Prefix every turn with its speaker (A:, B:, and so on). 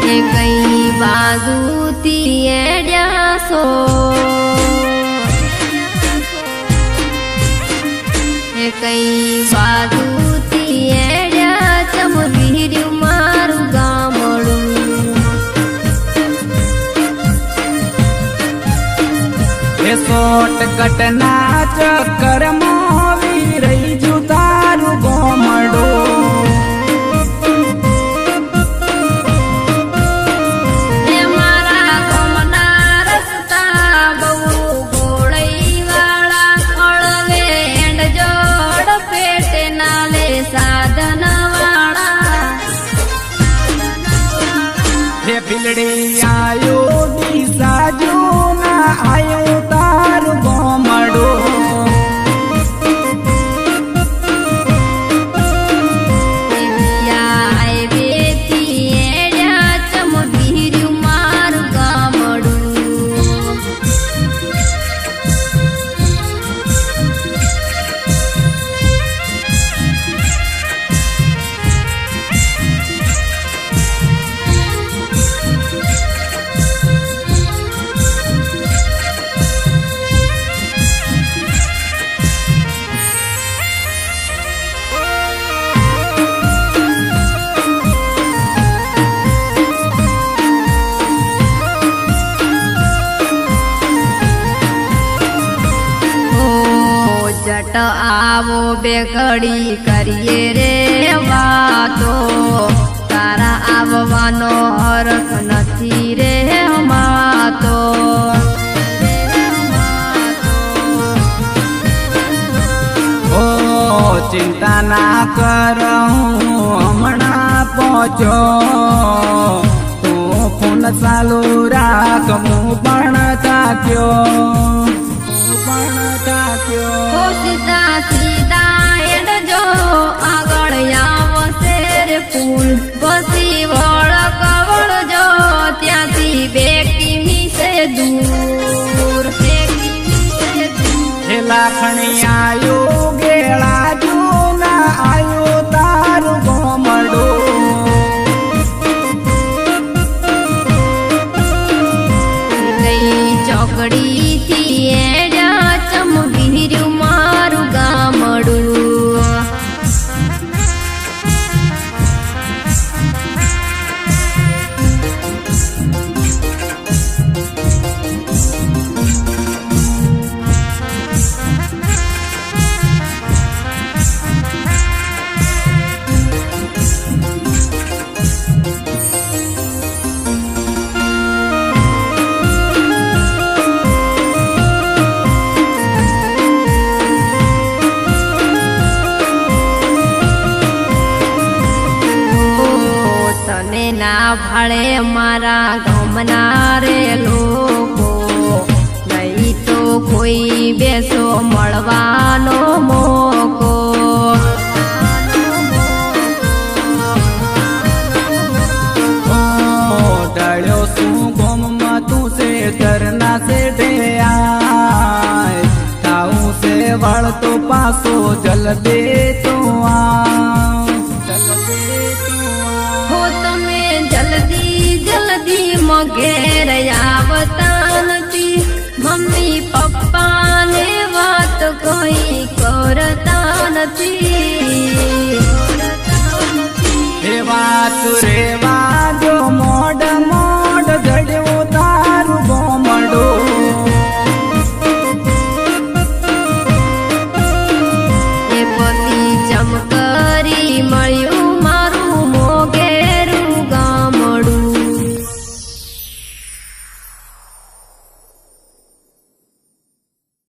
A: કઈ બાજુથી એડ્યાસો કઈ બાજુથી એડ્યા ચમ વીર્યું મારું ગામડું
B: શોર્ટકટ ના ચક્કરમાં વીરઈ જુ તારું ગોમડું ભીલડી આયો દિશાજો ના આયો તારું ગોમડું
A: મારું ગામડું જટ આવો બે ઘડી કરીએ રે વાતો તારા આવવાનો અર્થ નથી રે માતો
B: ઓ ચિંતા ના કર હમણાં પહોંચો તું ફોન ચાલુ રાખ હું પણ થાક્યો
A: સીધા સીધા એડજો આગળ આવશે રે પુલ પછી વળજો ત્યાંથી બે કિમી સે દૂર
B: લાખણી આયો ગેળા જૂના આયો તારું ગોમડું
A: ચોકડી થી એડા ચમવીર્યું મારું ગામડું ના ભાળે મારા ગામના રે લોકો નહીં તો કોઈ બેસો મળવાનો મોકો
B: ડાળ્યો શું ગોમમાં તું છે ધરના છે ઢેયાય તાવું છે વળતો પાસો જલદે તો
A: જલ્દી મઘેર આવતા નથી મમ્મી પપ્પાને વાત કોઈ કરતા નથી
B: વાત રે